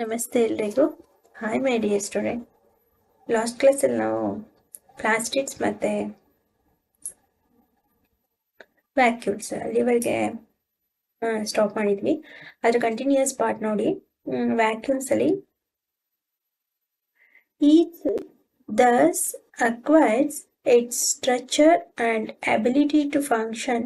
ನಮಸ್ತೆ ಎಲ್ರಿಗೂ. Hi my dear student. Last ಕ್ಲಾಸಲ್ಲಿ ನಾವು ಪ್ಲಾಸ್ಟಿಡ್ಸ್ ಮತ್ತು ವ್ಯಾಕ್ಯೂಲ್ಸ್ ಅಲ್ಲಿವರೆಗೆ ಸ್ಟಾಪ್ ಮಾಡಿದ್ವಿ. ಅದರ ಕಂಟಿನ್ಯೂಯಸ್ ಪಾರ್ಟ್ ನೋಡಿ. ವ್ಯಾಕ್ಯೂಲ್ಸಲ್ಲಿ each thus acquires its structure and ability to function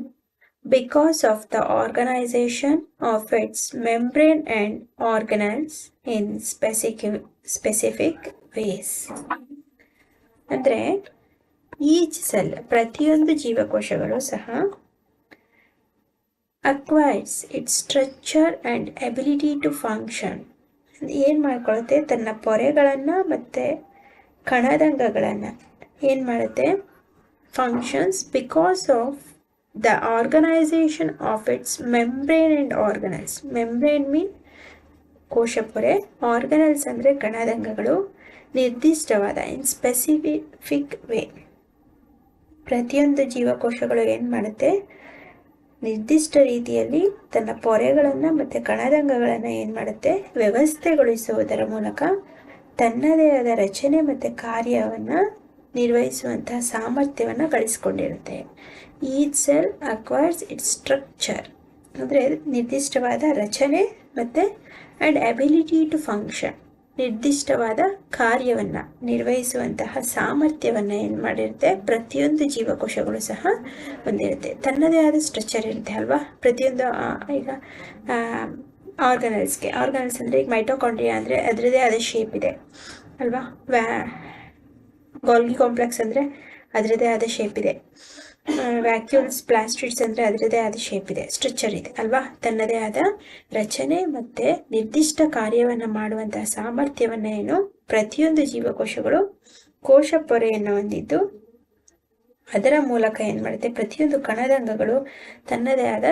because of the organization of its membrane and organelles in specific ways. ಅಂದರೆ each cell, ಪ್ರತಿಯೊಂದು ಜೀವಕೋಶಗಳು ಸಹ acquires its structure and ability to function, ಏನು ಮಾಡ್ಕೊಳುತ್ತೆ, ತನ್ನ ಪೊರೆಗಳನ್ನು ಮತ್ತು ಕಣದಂಗಗಳನ್ನು ಏನು ಮಾಡುತ್ತೆ, functions because of the organisation of its membrane and organelles. Membrane mean ಕೋಶಪೊರೆ, ಆರ್ಗನಲ್ಸ್ ಅಂದರೆ ಕಣದಂಗಗಳು. ನಿರ್ದಿಷ್ಟವಾದ ಇನ್ ಸ್ಪೆಸಿಫಿಕ್ ವೇ, ಪ್ರತಿಯೊಂದು ಜೀವಕೋಶಗಳು ಏನು ಮಾಡುತ್ತೆ, ನಿರ್ದಿಷ್ಟ ರೀತಿಯಲ್ಲಿ ತನ್ನ ಪೊರೆಗಳನ್ನು ಮತ್ತು ಕಣದಂಗಗಳನ್ನು ಏನು ಮಾಡುತ್ತೆ, ವ್ಯವಸ್ಥೆಗೊಳಿಸುವುದರ ಮೂಲಕ ತನ್ನದೇ ಆದ ರಚನೆ ಮತ್ತು ಕಾರ್ಯವನ್ನು ನಿರ್ವಹಿಸುವಂತಹ ಸಾಮರ್ಥ್ಯವನ್ನು ಗಳಿಸಿಕೊಂಡಿರುತ್ತೆ. Each cell acquires its structure ಅಂದರೆ ನಿರ್ದಿಷ್ಟವಾದ ರಚನೆ ಮತ್ತು ಆ್ಯಂಡ್ ಎಬಿಲಿಟಿ ಟು ಫಂಕ್ಷನ್, ನಿರ್ದಿಷ್ಟವಾದ ಕಾರ್ಯವನ್ನು ನಿರ್ವಹಿಸುವಂತಹ ಸಾಮರ್ಥ್ಯವನ್ನು ಏನು ಮಾಡಿರುತ್ತೆ, ಪ್ರತಿಯೊಂದು ಜೀವಕೋಶಗಳು ಸಹ ಹೊಂದಿರುತ್ತೆ. ತನ್ನದೇ ಆದ ಸ್ಟ್ರಕ್ಚರ್ ಇರುತ್ತೆ ಅಲ್ವಾ ಪ್ರತಿಯೊಂದು. ಈಗ ಆರ್ಗನಲ್ಸ್ ಅಂದರೆ ಈಗ ಮೈಟೋಕಾಂಡ್ರಿಯಾ ಅಂದರೆ ಅದರದೇ ಆದ ಶೇಪ್ ಇದೆ ಅಲ್ವಾ. ಗಾಲ್ಗಿ ಕಾಂಪ್ಲೆಕ್ಸ್ ಅಂದರೆ ಅದರದೇ ಆದ ಶೇಪ್ ಇದೆ. ವ್ಯಾಕ್ಯೂಲ್ಸ್, ಪ್ಲಾಸ್ಟಿಡ್ಸ್ ಅಂದರೆ ಅದರದೇ ಆದ ಶೇಪ್ ಇದೆ, ಸ್ಟ್ರಕ್ಚರ್ ಇದೆ ಅಲ್ವಾ. ತನ್ನದೇ ಆದ ರಚನೆ ಮತ್ತು ನಿರ್ದಿಷ್ಟ ಕಾರ್ಯವನ್ನು ಮಾಡುವಂತಹ ಸಾಮರ್ಥ್ಯವನ್ನು ಏನು ಪ್ರತಿಯೊಂದು ಜೀವಕೋಶಗಳು ಕೋಶ ಪೊರೆಯನ್ನು ಹೊಂದಿದ್ದು ಅದರ ಮೂಲಕ ಏನು ಮಾಡುತ್ತೆ, ಪ್ರತಿಯೊಂದು ಕಣದಂಗಗಳು ತನ್ನದೇ ಆದ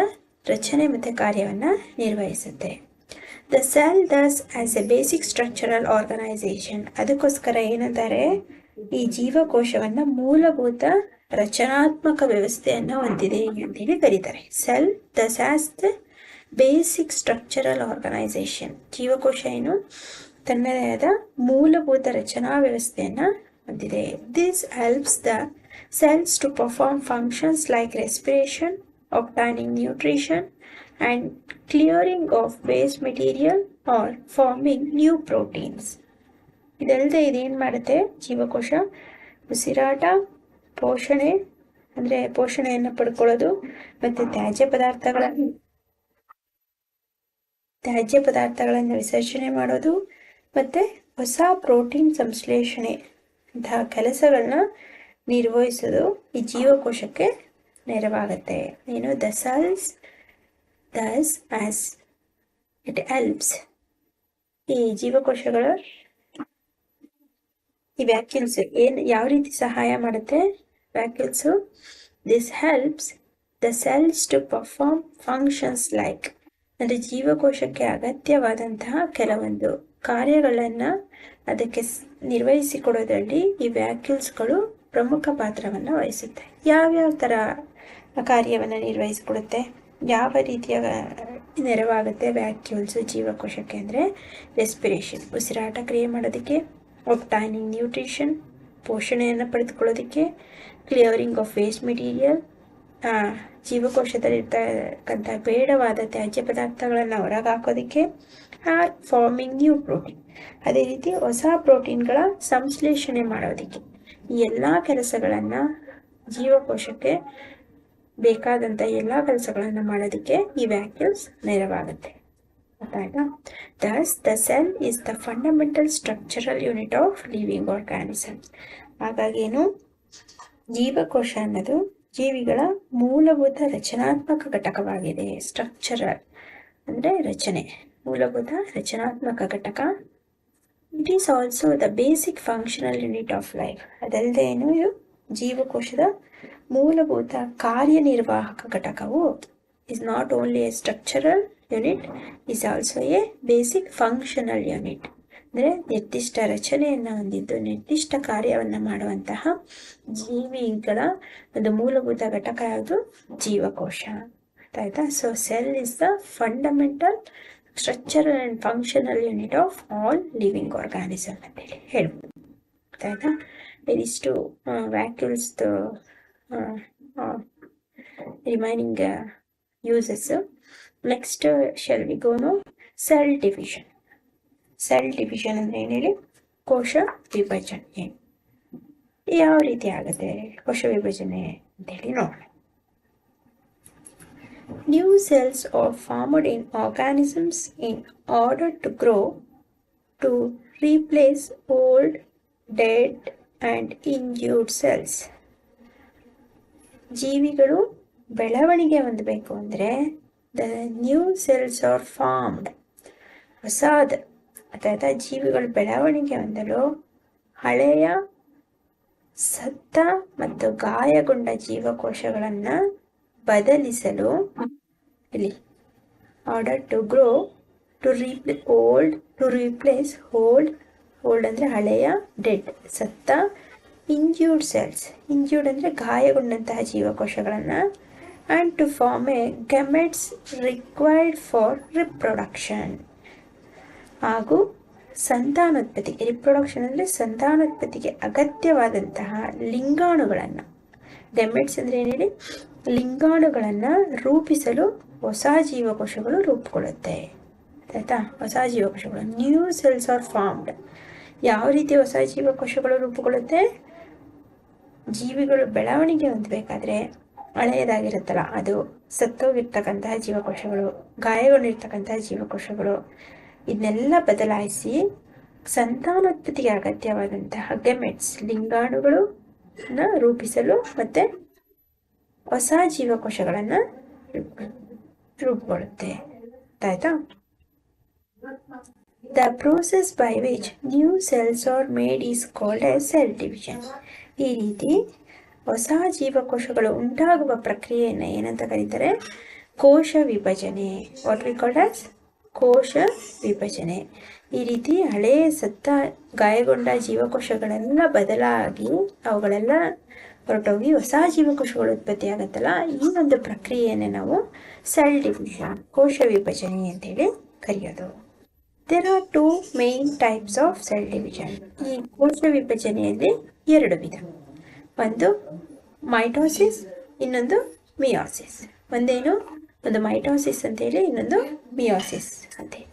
ರಚನೆ ಮತ್ತು ಕಾರ್ಯವನ್ನು ನಿರ್ವಹಿಸುತ್ತೆ. The cell thus has a basic structural organisation, ಅದಕ್ಕೋಸ್ಕರ ಏನಂತಾರೆ, ಈ ಜೀವಕೋಶವನ್ನು ಮೂಲಭೂತ ರಚನಾತ್ಮಕ ವ್ಯವಸ್ಥೆಯನ್ನು ಹೊಂದಿದೆ ಅಂತೇಳಿ ಕರೀತಾರೆ. Cell thus has the basic structural organisation, ಜೀವಕೋಶ ಏನು ತನ್ನದೇ ಆದ ಮೂಲಭೂತ ರಚನಾ ವ್ಯವಸ್ಥೆಯನ್ನು ಹೊಂದಿದೆ. This helps the cells to perform functions like respiration, obtaining nutrition, and clearing of waste material or forming new proteins. ಇದಲ್ಲದೆ ಇದೇನು ಮಾಡುತ್ತೆ, ಜೀವಕೋಶ ಉಸಿರಾಟ, ಪೋಷಣೆ ಅಂದರೆ ಪೋಷಣೆಯನ್ನು ಪಡ್ಕೊಳ್ಳೋದು ಮತ್ತು ತ್ಯಾಜ್ಯ ಪದಾರ್ಥಗಳನ್ನು ವಿಸರ್ಜನೆ ಮಾಡೋದು ಮತ್ತು ಹೊಸ ಪ್ರೋಟೀನ್ ಸಂಶ್ಲೇಷಣೆ ಅಂತಹ ಕೆಲಸಗಳನ್ನ ನಿರ್ವಹಿಸೋದು ಈ ಜೀವಕೋಶಕ್ಕೆ ನೆರವಾಗುತ್ತೆ. ಏನು, the cells thus has it helps, ಈ ಜೀವಕೋಶಗಳ ಈ ವ್ಯಾಕ್ಯೂಲ್ಸ್ ಏನು ಯಾವ ರೀತಿ ಸಹಾಯ ಮಾಡುತ್ತೆ, vacuoles this helps the cells to perform functions like, ಅಂದರೆ ಜೀವಕೋಶಕ್ಕೆ ಅಗತ್ಯವಾದಂತಹ ಕೆಲವೊಂದು ಕಾರ್ಯಗಳನ್ನು ಅದಕ್ಕೆ ನಿರ್ವಹಿಸಿಕೊಡೋದ್ರಲ್ಲಿ ಈ ವ್ಯಾಕ್ಯೂಲ್ಸ್ಗಳು ಪ್ರಮುಖ ಪಾತ್ರವನ್ನು ವಹಿಸುತ್ತೆ. ಯಾವ್ಯಾವ ಥರ ಕಾರ್ಯವನ್ನು ನಿರ್ವಹಿಸಿಕೊಡುತ್ತೆ, ಯಾವ ರೀತಿಯ ನೆರವಾಗುತ್ತೆ ವ್ಯಾಕ್ಯೂಲ್ಸು ಜೀವಕೋಶಕ್ಕೆ ಅಂದರೆ, ರೆಸ್ಪಿರೇಷನ್ ಉಸಿರಾಟ ಕ್ರಿಯೆ ಮಾಡೋದಕ್ಕೆ, ಒಬ್ಟೈನಿಂಗ್ ನ್ಯೂಟ್ರಿಷನ್ ಪೋಷಣೆಯನ್ನು ಪಡೆದುಕೊಳ್ಳೋದಕ್ಕೆ, ಕ್ಲಿಯರಿಂಗ್ ಆಫ್ ವೇಸ್ಟ್ ಮೆಟೀರಿಯಲ್ ಜೀವಕೋಶದಲ್ಲಿರ್ತಕ್ಕಂಥ ಬೇಡವಾದ ತ್ಯಾಜ್ಯ ಪದಾರ್ಥಗಳನ್ನು ಹೊರಗೆ ಹಾಕೋದಕ್ಕೆ, ಆರ್ ಫಾರ್ಮಿಂಗ್ ನ್ಯೂ ಪ್ರೋಟೀನ್ ಅದೇ ರೀತಿ ಹೊಸ ಪ್ರೋಟೀನ್ಗಳ ಸಂಶ್ಲೇಷಣೆ ಮಾಡೋದಕ್ಕೆ. ಈ ಎಲ್ಲ ಕೆಲಸಗಳನ್ನು ಜೀವಕೋಶಕ್ಕೆ ಬೇಕಾದಂಥ ಎಲ್ಲ ಕೆಲಸಗಳನ್ನು ಮಾಡೋದಕ್ಕೆ ಈ ವ್ಯಾಕ್ಯೂಲ್ಸ್ ನೆರವಾಗುತ್ತೆ. ಗೊತ್ತಾಯ್ತಾ? Thus the cell is the fundamental structural unit of living organisms. ಹಾಗಾಗೇನು, ಜೀವಕೋಶ ಅನ್ನೋದು ಜೀವಿಗಳ ಮೂಲಭೂತ ರಚನಾತ್ಮಕ ಘಟಕವಾಗಿದೆ. ಸ್ಟ್ರಕ್ಚರಲ್ ಅಂದರೆ ರಚನೆ, ಮೂಲಭೂತ ರಚನಾತ್ಮಕ ಘಟಕ. It is also the basic functional unit of life. ಅದಲ್ಲದೆ ಏನು, ಇದು ಜೀವಕೋಶದ ಮೂಲಭೂತ ಕಾರ್ಯನಿರ್ವಾಹಕ ಘಟಕವು is not only a structural unit, is also a basic functional unit. ಅಂದರೆ ನಿರ್ದಿಷ್ಟ ರಚನೆಯನ್ನು ಹೊಂದಿದ್ದು ನಿರ್ದಿಷ್ಟ ಕಾರ್ಯವನ್ನು ಮಾಡುವಂತಹ ಜೀವಿಗಳ ಒಂದು ಮೂಲಭೂತ ಘಟಕ ಯಾವುದು, ಜೀವಕೋಶ. ಆಯ್ತಾ? So cell is the fundamental structural and functional unit of all living organism ಅಂತೇಳಿ ಹೇಳ್ಬೋದು. ಗೊತ್ತಾಯ್ತಾ? ಇದಿಷ್ಟು ವ್ಯಾಕ್ಯೂಲ್ಸ್ದು remaining uses. Next shall we go on cell division. Cell division ಅಂದರೆ ಏನು ಹೇಳಿ? ಕೋಶ ವಿಭಜನೆ ಯಾವ ರೀತಿ ಆಗುತ್ತೆ ಕೋಶ ವಿಭಜನೆ ಅಂತೇಳಿ ನೋಡೋಣ. New cells are formed in organisms in order to grow, to replace old, dead and injured cells. ಜೀವಿಗಳು ಬೆಳವಣಿಗೆ ಹೊಂದಬೇಕು ಅಂದರೆ the new cells are formed. ಹೊಸದ ಅಥವಾ ಜೀವಿಗಳು ಬೆಳವಣಿಗೆ ಹೊಂದಲು ಹಳೆಯ ಸತ್ತ ಮತ್ತು ಗಾಯಗೊಂಡ ಜೀವಕೋಶಗಳನ್ನು ಬದಲಿಸಲು ಇಲ್ಲಿ order to grow, to replace old ಅಂದರೆ ಹಳೆಯ, ಡೆಡ್ ಸತ್ತ, ಇಂಜ್ಯೂರ್ಡ್ ಸೆಲ್ಸ್ ಇಂಜ್ಯೂರ್ಡ್ ಅಂದರೆ ಗಾಯಗೊಂಡಂತಹ ಜೀವಕೋಶಗಳನ್ನು, and to form a gametes required for reproduction ಹಾಗೂ ಸಂತಾನೋತ್ಪತ್ತಿ. ರಿಪ್ರೊಡಕ್ಷನ್ ಅಂದರೆ ಸಂತಾನೋತ್ಪತ್ತಿಗೆ ಅಗತ್ಯವಾದಂತಹ ಲಿಂಗಾಣುಗಳನ್ನು, ಗೆಮೆಟ್ಸ್ ಅಂದರೆ ಏನು ಹೇಳಿ? ಲಿಂಗಾಣುಗಳನ್ನು ರೂಪಿಸಲು ಹೊಸ ಜೀವಕೋಶಗಳು ರೂಪುಗೊಳ್ಳುತ್ತೆ. ಆಯಿತಾ? ಹೊಸ ಜೀವಕೋಶಗಳು ನ್ಯೂ ಸೆಲ್ಸ್ ಆರ್ ಫಾರ್ಮ್ಡ್. ಯಾವ ರೀತಿ ಹೊಸ ಜೀವಕೋಶಗಳು ರೂಪುಗೊಳ್ಳುತ್ತೆ? ಜೀವಿಗಳು ಬೆಳವಣಿಗೆ ಹೊಂದಬೇಕಾದ್ರೆ ಹಳೆಯದಾಗಿರುತ್ತಲ್ಲ ಅದು ಸತ್ತೋಗಿರ್ತಕ್ಕಂತಹ ಜೀವಕೋಶಗಳು, ಗಾಯಗೊಂಡಿರ್ತಕ್ಕಂತಹ ಜೀವಕೋಶಗಳು ಇದನ್ನೆಲ್ಲ ಬದಲಾಯಿಸಿ ಸಂತಾನೋತ್ಪತ್ತಿಗೆ ಅಗತ್ಯವಾದಂತಹ ಗೆಮೆಟ್ಸ್ ಲಿಂಗಾಣುಗಳನ್ನು ರೂಪಿಸಲು ಮತ್ತು ಹೊಸ ಜೀವಕೋಶಗಳನ್ನು ರೂಪುಗೊಳ್ಳುತ್ತೆ. ಆಯ್ತಾ? The process by which new cells are made is called as cell division. ಈ ರೀತಿ ಹೊಸ ಜೀವಕೋಶಗಳು ಉಂಟಾಗುವ ಪ್ರಕ್ರಿಯೆಯನ್ನು ಏನಂತ ಕರೀತಾರೆ? ಕೋಶ ವಿಭಜನೆ. ವಾಟ್ ವಿ ಕಾಲ್ಡ್ ಆಸ್ ಕೋಶ ವಿಭಜನೆ. ಈ ರೀತಿ ಹಳೆಯ ಸತ್ತ ಗಾಯಗೊಂಡ ಜೀವಕೋಶಗಳೆಲ್ಲ ಬದಲಾಗಿ ಅವುಗಳೆಲ್ಲ ಹೊರಟೋಗಿ ಹೊಸ ಜೀವಕೋಶಗಳು ಉತ್ಪತ್ತಿ ಆಗುತ್ತಲ್ಲ, ಈ ಒಂದು ಪ್ರಕ್ರಿಯೆಯನ್ನು ನಾವು ಸೆಲ್ ಡಿವಿಷನ್, ಕೋಶ ವಿಭಜನೆ ಅಂತೇಳಿ ಕರೆಯೋದು. There are 2 main types of cell division. ಈ ಕೋಶ ವಿಭಜನೆಯಲ್ಲಿ 2 ವಿಧ. ಒಂದು ಮೈಟೋಸಿಸ್, ಇನ್ನೊಂದು ಮಿಯೋಸಿಸ್. ಒಂದು ಮೈಟೋಸಿಸ್ ಅಂತೇಳಿ, ಇನ್ನೊಂದು ಮಿಯೋಸಿಸ್ ಅಂತೇಳಿ.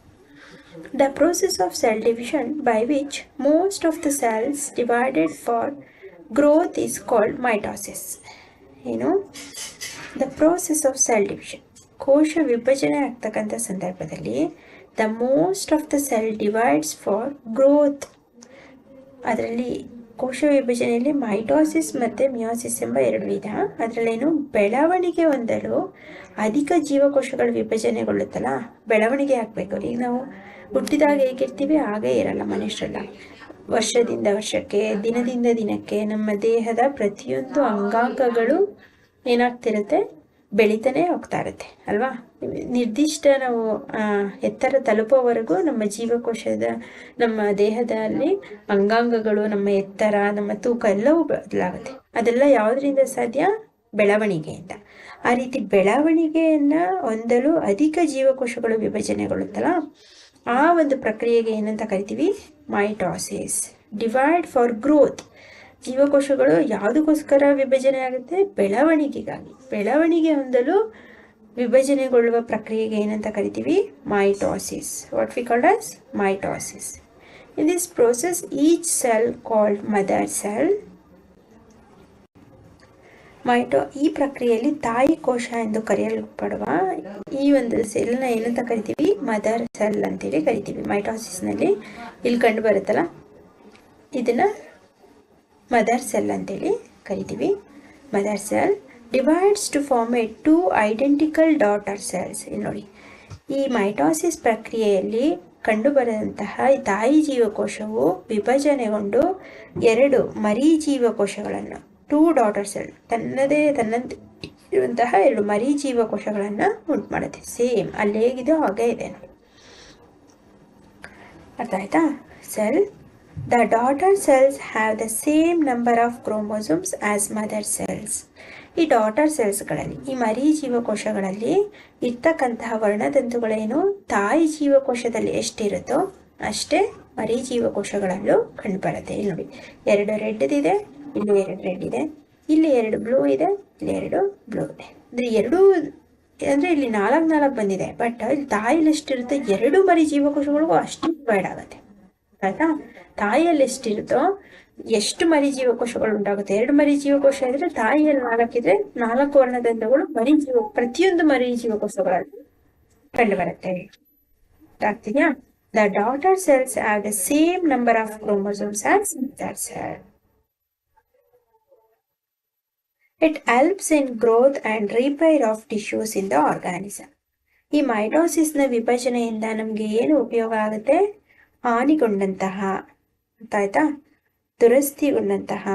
The process of cell division by which most of the cells divided for growth is called mitosis. The process of cell division. ಕೋಶ ವಿಭಜನೆ ಆಗ್ತಕ್ಕಂಥ ಸಂದರ್ಭದಲ್ಲಿ the most of the cell divides for growth. ಅದರಲ್ಲಿ ಕೋಶ ವಿಭಜನೆಯಲ್ಲಿ mitosis ಮತ್ತು meiosis ಎಂಬ 2 ವಿಧ. ಅದರಲ್ಲೇನು ಬೆಳವಣಿಗೆ ಹೊಂದಲು ಅಧಿಕ ಜೀವಕೋಶಗಳು ವಿಭಜನೆಗೊಳ್ಳುತ್ತಲ್ಲ, ಬೆಳವಣಿಗೆ ಆಗಬೇಕು. ಈಗ ನಾವು ಹುಟ್ಟಿದಾಗ ಹೇಗಿರ್ತೀವಿ ಹಾಗೇ ಇರಲ್ಲ ಮನುಷ್ಯರೆಲ್ಲ. ವರ್ಷದಿಂದ ವರ್ಷಕ್ಕೆ, ದಿನದಿಂದ ದಿನಕ್ಕೆ ನಮ್ಮ ದೇಹದ ಪ್ರತಿಯೊಂದು ಅಂಗಾಂಗಗಳು ಏನಾಗ್ತಿರುತ್ತೆ? ಬೆಳೀತಾನೆ ಹೋಗ್ತಾ ಇರುತ್ತೆ ಅಲ್ವಾ? ನಿರ್ದಿಷ್ಟ ನಾವು ಎತ್ತರ ತಲುಪೋವರೆಗೂ ನಮ್ಮ ಜೀವಕೋಶದ, ನಮ್ಮ ದೇಹದಲ್ಲಿ ಅಂಗಾಂಗಗಳು, ನಮ್ಮ ಎತ್ತರ, ನಮ್ಮ ತೂಕ ಎಲ್ಲವೂ ಬದಲಾಗುತ್ತೆ. ಅದೆಲ್ಲ ಯಾವುದರಿಂದ ಸಾಧ್ಯ? ಬೆಳವಣಿಗೆಯಿಂದ. ಆ ರೀತಿ ಬೆಳವಣಿಗೆಯನ್ನು ಹೊಂದಲು ಅಧಿಕ ಜೀವಕೋಶಗಳು ವಿಭಜನೆಗೊಳ್ಳುತ್ತಲ್ಲ, ಆ ಒಂದು ಪ್ರಕ್ರಿಯೆಗೆ ಏನಂತ ಕರಿತೀವಿ? ಮೈಟೋಸಿಸ್. Divide for growth. ಜೀವಕೋಶಗಳು ಯಾವುದಕ್ಕೋಸ್ಕರ ವಿಭಜನೆ ಆಗುತ್ತೆ? ಬೆಳವಣಿಗೆಗಾಗಿ. ಬೆಳವಣಿಗೆ ಹೊಂದಲು ವಿಭಜನೆಗೊಳ್ಳುವ ಪ್ರಕ್ರಿಯೆಗೆ ಏನಂತ ಕರಿತೀವಿ? Mitosis. What we called as mitosis. In this process each cell called mother cell. ಈ ಪ್ರಕ್ರಿಯೆಯಲ್ಲಿ ತಾಯಿ ಕೋಶ ಎಂದು ಕರೆಯಲ್ಪಡುವ ಈ ಒಂದು ಸೆಲ್ನ ಏನಂತ ಕರಿತೀವಿ? ಮದರ್ ಸೆಲ್ ಅಂತೇಳಿ ಕರಿತೀವಿ. ಮೈಟೋಸಿಸ್ನಲ್ಲಿ ಇಲ್ಲಿ ಕಂಡು ಬರುತ್ತಲ್ಲ, ಇದನ್ನು ಮದರ್ ಸೆಲ್ ಅಂತೇಳಿ ಕರಿತೀವಿ. Mother cell divides to form a 2 identical daughter cells. ಇಲ್ಲಿ ನೋಡಿ, ಈ ಮೈಟೋಸಿಸ್ ಪ್ರಕ್ರಿಯೆಯಲ್ಲಿ ಕಂಡುಬರುವಂತಹ ತಾಯಿ ಜೀವಕೋಶವು ವಿಭಜನೆಗೊಂಡು 2 ಮರಿ ಜೀವಕೋಶಗಳನ್ನು, 2 ಡಾಟರ್ ಸೆಲ್, ತನ್ನದೇ ಇರುವಂತಹ 2 ಮರಿ ಜೀವಕೋಶಗಳನ್ನು ಉಂಟು ಮಾಡುತ್ತೆ. ಸೇಮ್ ಅಲ್ಲಿ ಹೇಗಿದೆಯೋ ಹಾಗೆ ಇದೆ ನೋಡಿ. ಅರ್ಥ ಆಯ್ತಾ? Cell. The daughter cells have the same number of chromosomes as mother cells. ಈ ಡಾಟರ್ ಸೆಲ್ಸ್ಗಳಲ್ಲಿ, ಈ ಮರಿ ಜೀವಕೋಶಗಳಲ್ಲಿ ಇರ್ತಕ್ಕಂತಹ ವರ್ಣತಂತುಗಳೇನು ತಾಯಿ ಜೀವಕೋಶದಲ್ಲಿ ಎಷ್ಟಿರುತ್ತೋ ಅಷ್ಟೇ ಮರಿ ಜೀವಕೋಶಗಳಲ್ಲೂ ಕಂಡುಬರುತ್ತೆ. ಇಲ್ಲಿ ನೋಡಿ, 2 ರೆಡ್ ಇದೆ, ಇಲ್ಲಿ 2 ರೆಡ್ ಇದೆ, ಇಲ್ಲಿ 2 ಬ್ಲೂ ಇದೆ, ಇಲ್ಲಿ 2 ಬ್ಲೂ ಇದೆ. ಅಂದರೆ ಎರಡೂ ಅಂದರೆ ಇಲ್ಲಿ 4 ಬಂದಿದೆ. ಬಟ್ ಇಲ್ಲಿ ತಾಯಿಯಲ್ಲಿ ಎಷ್ಟಿರುತ್ತೆ, 2 ಮರಿ ಜೀವಕೋಶಗಳಿಗೂ ಅಷ್ಟು ಡಿವೈಡ್ ಆಗುತ್ತೆ. ಆಯ್ತಾ? ತಾಯಿಯಲ್ಲಿ ಎಷ್ಟಿರುತ್ತೋ ಎಷ್ಟು ಮರಿ ಜೀವಕೋಶಗಳು ಉಂಟಾಗುತ್ತೆ. 2 ಮರಿ ಜೀವಕೋಶ ಇದ್ರೆ ತಾಯಿಯಲ್ಲಿ 4 ಇದ್ರೆ 4 ವರ್ಣತಂತುಗಳು ಪ್ರತಿಯೊಂದು ಮರಿ ಜೀವಕೋಶಗಳಲ್ಲಿ ಕಂಡು ಬರುತ್ತೆ. ಆಗ್ತಿದ್ಯಾ? The daughter cells have the same number of chromosomes as mother cell. It helps in growth and repair of tissues in the organism. ಈ ಮೈಟೋಸಿಸ್ನ ವಿಭಜನೆಯಿಂದ ನಮಗೆ ಏನು ಉಪಯೋಗ ಆಗುತ್ತೆ? ಹಾನಿಗೊಂಡಂತಹ, ಗೊತ್ತಾಯ್ತಾ, ದುರಸ್ತಿಗೊಂಡಂತಹ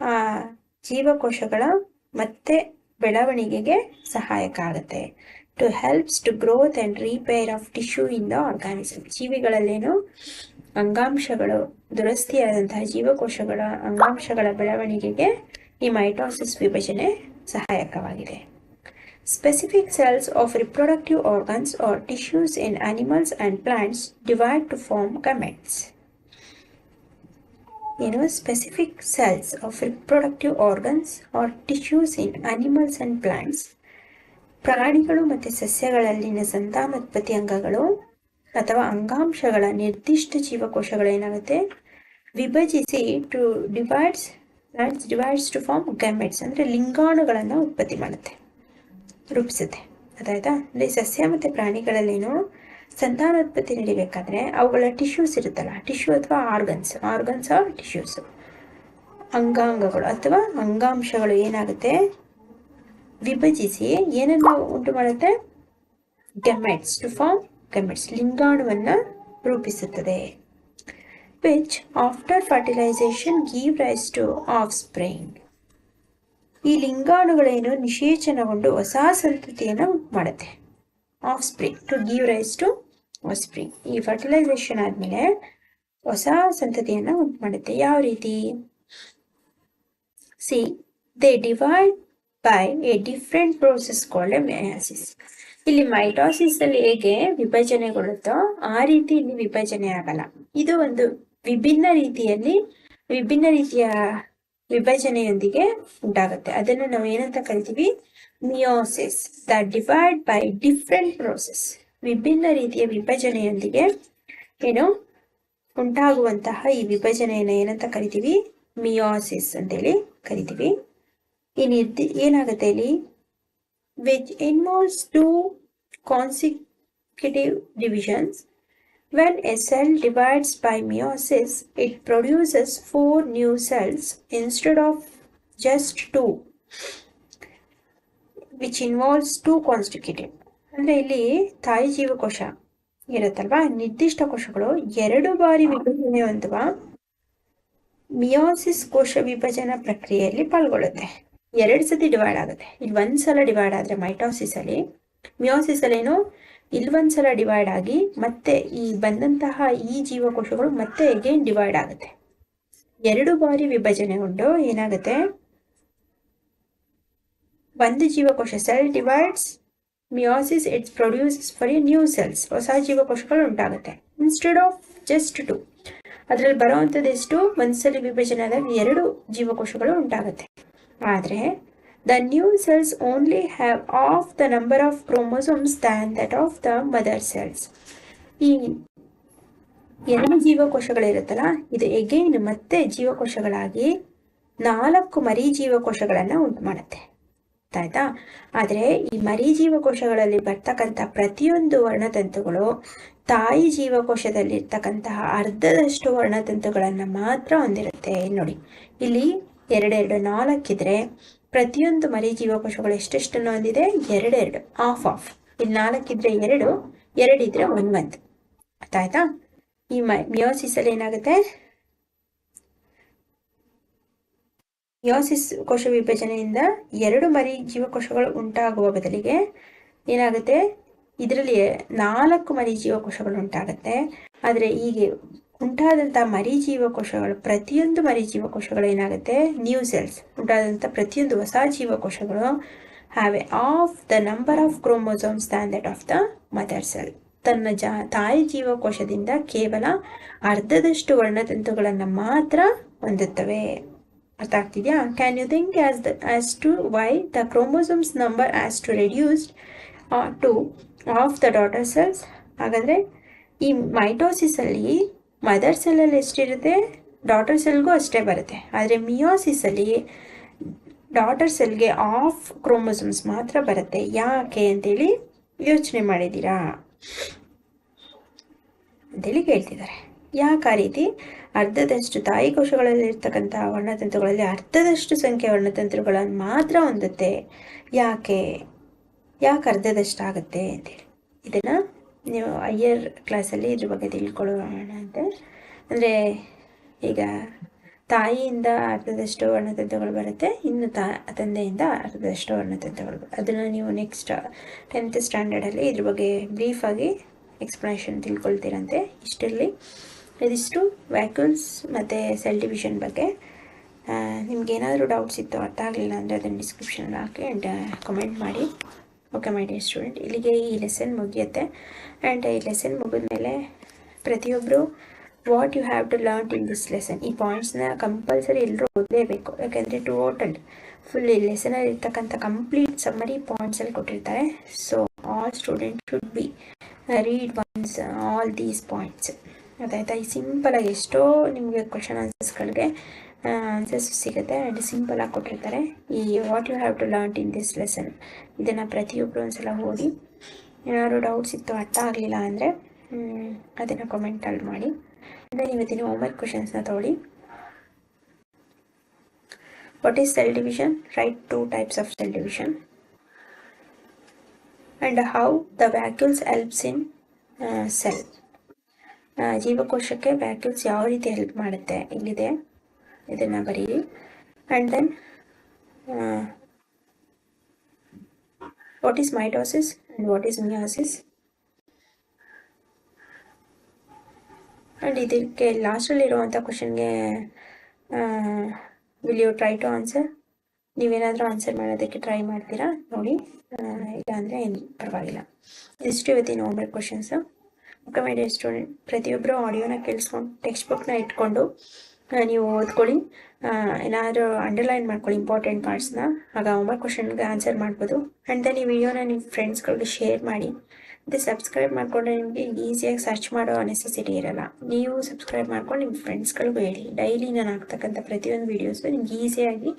ಆ ಜೀವಕೋಶಗಳ ಮತ್ತೆ ಬೆಳವಣಿಗೆಗೆ ಸಹಾಯಕ ಆಗುತ್ತೆ. To helps to growth and repair of tissue in the organism. ಜೀವಿಗಳಲ್ಲೇನು ಅಂಗಾಂಶಗಳು, ದುರಸ್ತಿಯಾದಂತಹ ಜೀವಕೋಶಗಳ ಅಂಗಾಂಶಗಳ ಬೆಳವಣಿಗೆಗೆ ಈ ಮೈಟೋಸಿಸ್ ವಿಭಜನೆ ಸಹಾಯಕವಾಗಿದೆ. Specific cells of reproductive organs or tissues in animals and plants divide to form gametes. ಏನು? Specific cells of reproductive organs or tissues in animals and plants. ಪ್ರಾಣಿಗಳು ಮತ್ತು ಸಸ್ಯಗಳಲ್ಲಿನ ಸಂತಾನೋತ್ಪತ್ತಿ ಅಂಗಗಳು ಅಥವಾ ಅಂಗಾಂಶಗಳ ನಿರ್ದಿಷ್ಟ ಜೀವಕೋಶಗಳೇನಾಗುತ್ತೆ ವಿಭಜಿಸಿ ಡಿವೈಡ್ಸ್ ಟು ಫಾರ್ಮ್ ಗಮೆಟ್ಸ್, ಅಂದರೆ ಲಿಂಗಾಣುಗಳನ್ನು ಉತ್ಪತ್ತಿ ಮಾಡುತ್ತೆ, ರೂಪಿಸುತ್ತೆ. ಅದಾಯ್ತಾ? ಅಂದರೆ ಸಸ್ಯ ಮತ್ತು ಪ್ರಾಣಿಗಳಲ್ಲೇನು ಸಂತಾನೋತ್ಪತ್ತಿ ನಡಿಬೇಕಾದ್ರೆ ಅವುಗಳ ಟಿಶ್ಯೂಸ್ ಇರುತ್ತಲ್ಲ, ಟಿಶ್ಯೂ ಅಥವಾ ಆರ್ಗನ್ಸ್ ಆರ್ ಟಿಶ್ಯೂಸ್, ಅಂಗಾಂಗಗಳು ಅಥವಾ ಅಂಗಾಂಶಗಳು ಏನಾಗುತ್ತೆ ವಿಭಜಿಸಿ ಏನನ್ನು ಉಂಟು ಮಾಡುತ್ತೆ? ಗಮೆಟ್ಸ್, ಟು ಫಾರ್ಮ್ ಗಮೆಟ್ಸ್, ಲಿಂಗಾಣುವನ್ನು ರೂಪಿಸುತ್ತದೆ. Which after fertilisation give rise to offspring. ಈ ಲಿಂಗಾಣುಗಳೇನು ನಿಷೇಚನಗೊಂಡು ಹೊಸ ಸಂತತಿಯನ್ನು ಉಂಟು ಮಾಡುತ್ತೆ. Offspring, to give rise to offspring. ಈ ಫರ್ಟಿಲೈಸೇಷನ್ ಆದಮೇಲೆ ಹೊಸ ಸಂತತಿಯನ್ನು ಉಂಟು ಮಾಡುತ್ತೆ. ಯಾವ ರೀತಿ? See, they divide by a different process called a meiosis. ಇಲ್ಲಿ ಮೈಟೋಸಿಸ್ ಅಲ್ಲಿ ಹೇಗೆ ವಿಭಜನೆಗೊಳ್ಳುತ್ತೋ ಆ ರೀತಿ ಇಲ್ಲಿ ವಿಭಜನೆ ಆಗಲ್ಲ. ಇದು ಒಂದು ವಿಭಿನ್ನ ರೀತಿಯ ವಿಭಜನೆಯೊಂದಿಗೆ ಉಂಟಾಗುತ್ತೆ. ಅದನ್ನು ನಾವು ಏನಂತ ಕರಿತೀವಿ? Meiosis. The divide by different process. ವಿಭಿನ್ನ ರೀತಿಯ ವಿಭಜನೆಯೊಂದಿಗೆ ಏನು ಉಂಟಾಗುವಂತಹ ಈ ವಿಭಜನೆಯನ್ನು ಏನಂತ ಕರಿತೀವಿ? ಮಿಯೋಸಿಸ್ ಅಂತೇಳಿ ಕರಿತೀವಿ. ಏನಾಗುತ್ತೆ ಇಲ್ಲಿ? Which involves 2 consecutive divisions. When a cell divides by meiosis, it produces 4 new cells instead of just 2, which involves 2 consecutive. ಅಂದರೆ ಇಲ್ಲಿ ತಾಯಿ ಜೀವಕೋಶ ಇರುತ್ತಲ್ವಾ, ನಿರ್ದಿಷ್ಟ ಕೋಶಗಳು 2 ಬಾರಿ ವಿಭಜನೆ ಹೊಂದುವ ಮಿಯೋಸಿಸ್ ಕೋಶ ವಿಭಜನಾ ಪ್ರಕ್ರಿಯೆಯಲ್ಲಿ ಪಾಲ್ಗೊಳ್ಳುತ್ತೆ. 2 ಸತಿ ಡಿವೈಡ್ ಆಗುತ್ತೆ. ಇಲ್ಲಿ 1 ಸಲ ಡಿವೈಡ್ ಆದರೆ ಮೈಟೋಸಿಸ್ ಅಲ್ಲಿ, ಮಿಯೋಸಿಸ್ ಅಲ್ಲೇನು ಇಲ್ಲಿ 1 ಸಲ ಡಿವೈಡ್ ಆಗಿ ಮತ್ತೆ ಈ ಬಂದಂತಹ ಈ ಜೀವಕೋಶಗಳು ಮತ್ತೆ ಅಗೇನ್ ಡಿವೈಡ್ ಆಗುತ್ತೆ. 2 ಬಾರಿ ವಿಭಜನೆಗೊಂಡು ಏನಾಗುತ್ತೆ? ಒಂದು ಜೀವಕೋಶ cell divides meiosis, it's produces for A new cells. ಹೊಸ ಜೀವಕೋಶಗಳು ಉಂಟಾಗುತ್ತೆ. Instead of just 2. ಅದರಲ್ಲಿ ಬರುವಂಥದ್ದು ಎಷ್ಟು? ಒಂದ್ಸಲಿ ವಿಭಜನೆ ಆದಾಗ 2 ಜೀವಕೋಶಗಳು ಉಂಟಾಗುತ್ತೆ. ಆದರೆ the new cells only have of the number of chromosomes than that of the mother cells. ಈ 2 ಜೀವಕೋಶಗಳಿರುತ್ತಲ್ಲ, ಇದು ಎಗೈನ್ ಮತ್ತೆ ಜೀವಕೋಶಗಳಾಗಿ 4 ಮರಿ ಜೀವಕೋಶಗಳನ್ನು ಉಂಟು ಮಾಡುತ್ತೆ. ಆಯ್ತಾ? ಆದರೆ ಈ ಮರಿ ಜೀವಕೋಶಗಳಲ್ಲಿ ಬರ್ತಕ್ಕಂಥ ಪ್ರತಿಯೊಂದು ವರ್ಣತಂತುಗಳು ತಾಯಿ ಜೀವಕೋಶದಲ್ಲಿರ್ತಕ್ಕಂತಹ ಅರ್ಧದಷ್ಟು ವರ್ಣತಂತುಗಳನ್ನು ಮಾತ್ರ ಹೊಂದಿರುತ್ತೆ. ನೋಡಿ, ಇಲ್ಲಿ 2 4 ಇದ್ರೆ ಪ್ರತಿಯೊಂದು ಮರಿ ಜೀವಕೋಶಗಳು ಎಷ್ಟೆಷ್ಟನ್ನು ಹೊಂದಿದೆ? 2 ಆಫ್. ಇಲ್ಲಿ 4 ಇದ್ರೆ 2 ಇದ್ರೆ 1. ಆಯ್ತಾ? ಈ ಮಿಯೋಸಿಸ್ ಅಲ್ಲಿ ಏನಾಗುತ್ತೆ? ಮಿಯೋಸಿಸ್ ಕೋಶ ವಿಭಜನೆಯಿಂದ 2 ಮರಿ ಜೀವಕೋಶಗಳು ಉಂಟಾಗುವ ಬದಲಿಗೆ ಏನಾಗುತ್ತೆ? ಇದರಲ್ಲಿ 4 ಮರಿ ಜೀವಕೋಶಗಳು ಉಂಟಾಗುತ್ತೆ. ಆದರೆ ಹೀಗೆ ಉಂಟಾದಂಥ ಮರಿಜೀವಕೋಶಗಳು, ಪ್ರತಿಯೊಂದು ಮರಿಜೀವಕೋಶಗಳು ಏನಾಗುತ್ತೆ, ನ್ಯೂ ಸೆಲ್ಸ್ ಉಂಟಾದಂಥ ಪ್ರತಿಯೊಂದು ಹೊಸ ಜೀವಕೋಶಗಳು have a half the number of chromosomes than that of the mother cell. ತನ್ನ ತಾಯಿ ಜೀವಕೋಶದಿಂದ ಕೇವಲ ಅರ್ಧದಷ್ಟು ವರ್ಣತಂತುಗಳನ್ನು ಮಾತ್ರ ಹೊಂದುತ್ತವೆ. ಅರ್ಥ ಆಗ್ತಿದೆಯಾ? Can you think as to why the chromosomes number has to reduced to half the daughter cells? ಹಾಗಾದರೆ ಈ ಮೈಟೋಸಿಸಲ್ಲಿ ಮದರ್ ಸೆಲ್ಲಲ್ಲಿ ಎಷ್ಟಿರುತ್ತೆ, ಡಾಟರ್ ಸೆಲ್ಗೂ ಅಷ್ಟೇ ಬರುತ್ತೆ. ಆದರೆ ಮಿಯೋಸಿಸಲ್ಲಿ ಡಾಟರ್ ಸೆಲ್ಗೆ ಆಫ್ ಕ್ರೋಮೋಸೋಮ್ಸ್ ಮಾತ್ರ ಬರುತ್ತೆ. ಯಾಕೆ ಅಂತೇಳಿ ಯೋಚನೆ ಮಾಡಿದ್ದೀರಾ ಅಂತೇಳಿ ಕೇಳ್ತಿದ್ದಾರೆ. ಯಾಕೆ ಆ ರೀತಿ? ಅರ್ಧದಷ್ಟು ತಾಯಿ ಕೋಶಗಳಲ್ಲಿ ಇರ್ತಕ್ಕಂಥ ವರ್ಣತಂತುಗಳಲ್ಲಿ ಅರ್ಧದಷ್ಟು ಸಂಖ್ಯೆ ವರ್ಣತಂತುಗಳನ್ನು ಮಾತ್ರ ಹೊಂದುತ್ತೆ. ಯಾಕೆ ಅರ್ಧದಷ್ಟು ಆಗುತ್ತೆ ಅಂತೇಳಿ ಇದನ್ನು ನೀವು ಹೈಯರ್ ಕ್ಲಾಸಲ್ಲಿ ಇದ್ರ ಬಗ್ಗೆ ತಿಳ್ಕೊಳ್ಳೋಣ ಅಂತ. ಅಂದರೆ ಈಗ ತಾಯಿಯಿಂದ ಅರ್ಧದಷ್ಟು ವರ್ಣತಂತುಗಳು ಬರುತ್ತೆ, ಇನ್ನು ತಂದೆಯಿಂದ ಅರ್ಧದಷ್ಟು ವರ್ಣತಂತುಗಳು. ಅದನ್ನು ನೀವು ನೆಕ್ಸ್ಟ್ 10th ಸ್ಟ್ಯಾಂಡರ್ಡಲ್ಲಿ ಇದ್ರ ಬಗ್ಗೆ ಬ್ರೀಫಾಗಿ ಎಕ್ಸ್ಪ್ಲನೇಷನ್ ತಿಳ್ಕೊಳ್ತೀರಂತೆ. ಇಷ್ಟರಲ್ಲಿ ಇದಿಷ್ಟು ವ್ಯಾಕ್ಯೂಲ್ಸ್ ಮತ್ತು ಸೆಲ್ ಡಿವಿಷನ್ ಬಗ್ಗೆ. ನಿಮ್ಗೇನಾದರೂ ಡೌಟ್ಸ್ ಇತ್ತು, ಅರ್ಥ ಆಗಲಿಲ್ಲ ಅಂದರೆ ಅದನ್ನು ಡಿಸ್ಕ್ರಿಪ್ಷನಲ್ಲಿ ಹಾಕಿ ಆ್ಯಂಡ್ ಕಮೆಂಟ್ ಮಾಡಿ. ಓಕೆ ಮೈ ಡಿಯರ್ ಸ್ಟೂಡೆಂಟ್, ಇಲ್ಲಿಗೆ ಈ ಲೆಸನ್ ಮುಗಿಯುತ್ತೆ. ಆ್ಯಂಡ್ ಈ ಲೆಸನ್ ಮುಗಿದ್ಮೇಲೆ ಪ್ರತಿಯೊಬ್ಬರು what you have to learn in this lesson, ಈ ಪಾಯಿಂಟ್ಸ್ನ ಕಂಪಲ್ಸರಿ ಎಲ್ಲರೂ ಓದಲೇಬೇಕು. ಯಾಕೆಂದರೆ ಟೋಟಲ್ ಫುಲ್ ಈ ಲೆಸನಲ್ಲಿ ಇರ್ತಕ್ಕಂಥ ಕಂಪ್ಲೀಟ್ ಸಮ್ಮರಿ ಪಾಯಿಂಟ್ಸಲ್ಲಿ ಕೊಟ್ಟಿರ್ತಾರೆ. So all student should be read once all these points. ಅದಾಯ್ತಾ? ಈ ಸಿಂಪಲಾಗಿ ಎಷ್ಟೋ ನಿಮಗೆ ಕ್ವಶನ್ ಆನ್ಸರ್ಸ್ಗಳಿಗೆ ಆನ್ಸರ್ಸ್ ಸಿಗುತ್ತೆ ಆ್ಯಂಡ್ ಸಿಂಪಲಾಗಿ ಕೊಟ್ಟಿರ್ತಾರೆ. ಈ what you have to learn in this lesson ಇದನ್ನು ಪ್ರತಿಯೊಬ್ಬರು ಒಂದ್ಸಲ ಓದಿ. ಏನಾದ್ರು ಡೌಟ್ಸ್ ಇತ್ತು, ಅರ್ಥ ಆಗಲಿಲ್ಲ ಅಂದರೆ ಅದನ್ನು ಕಮೆಂಟಲ್ಲಿ ಮಾಡಿ. ಅಂದರೆ ಇವತ್ತಿನ ಹೋಮ್ವರ್ಕ್ ಕ್ವಶನ್ಸ್ನ ತೊಗೊಳ್ಳಿ. What is cell division? Right 2 types of cell division. And how the vacuoles helps in cell. ಜೀವಕೋಶಕ್ಕೆ ವ್ಯಾಕ್ಯೂಲ್ಸ್ ಯಾವ ರೀತಿ ಹೆಲ್ಪ್ ಮಾಡುತ್ತೆ ಇಲ್ಲಿದೆ, ಇದನ್ನು ಬರೀರಿ. And then what is mitosis and what is meiosis. And ಇದಕ್ಕೆ ಲಾಸ್ಟಲ್ಲಿರುವಂಥ ಕ್ವಶನ್ಗೆ will you try to answer? ನೀವೇನಾದರೂ ಆನ್ಸರ್ ಮಾಡೋದಕ್ಕೆ ಟ್ರೈ ಮಾಡ್ತೀರಾ ನೋಡಿ, ಇಲ್ಲಾಂದರೆ ಏನು ಪರವಾಗಿಲ್ಲ. ಇದಿಷ್ಟು ಇವತ್ತಿನ homework questions. Okay my dear student, ಪ್ರತಿಯೊಬ್ಬರು ಆಡಿಯೋನ ಕೇಳಿಸ್ಕೊಂಡು ಟೆಕ್ಸ್ಟ್ ಬುಕ್ನ ಇಟ್ಕೊಂಡು ನೀವು ಓದ್ಕೊಳ್ಳಿ. ಏನಾದರೂ ಅಂಡರ್ಲೈನ್ ಮಾಡ್ಕೊಳ್ಳಿ ಇಂಪಾರ್ಟೆಂಟ್ ಪಾರ್ಟ್ಸ್ನ, ಆಗ ಹೋಮ್ವರ್ಕ್ ಕ್ವಶನ್ಗೆ ಆನ್ಸರ್ ಮಾಡ್ಬೋದು. ಆ್ಯಂಡ್ ದೆನ್ ಈ ವಿಡಿಯೋನ ನಿಮ್ಮ ಫ್ರೆಂಡ್ಸ್ಗಳಿಗೆ ಶೇರ್ ಮಾಡಿ. ಮತ್ತು ಸಬ್ಸ್ಕ್ರೈಬ್ ಮಾಡಿಕೊಂಡ್ರೆ ನಿಮಗೆ ಈಸಿಯಾಗಿ ಸರ್ಚ್ ಮಾಡೋ ನೆಸೆಸಿಟಿ ಇರೋಲ್ಲ. ನೀವು ಸಬ್ಸ್ಕ್ರೈಬ್ ಮಾಡ್ಕೊಂಡು ನಿಮ್ಮ ಫ್ರೆಂಡ್ಸ್ಗಳಿಗೂ ಹೇಳಿ. ಡೈಲಿ ನಾನು ಹಾಕ್ತಕ್ಕಂಥ ಪ್ರತಿಯೊಂದು ವೀಡಿಯೋಸು ನಿಮ್ಗೆ ಈಸಿಯಾಗಿ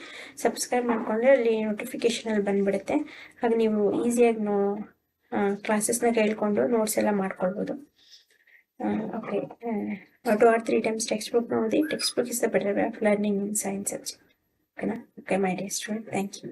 ಸಬ್ಸ್ಕ್ರೈಬ್ ಮಾಡಿಕೊಂಡ್ರೆ ಅಲ್ಲಿ ನೋಟಿಫಿಕೇಷನಲ್ಲಿ ಬಂದುಬಿಡುತ್ತೆ. ಹಾಗೆ ನೀವು ಈಸಿಯಾಗಿ ಕ್ಲಾಸಸ್ನ ಕೇಳಿಕೊಂಡು ನೋಟ್ಸ್ ಎಲ್ಲ ಮಾಡ್ಕೊಳ್ಬೋದು. ಓಕೆ, 2 or 3 times textbook ಓದಿ. Textbook is the better way of learning in science subject. Okay, my dear student, thank you.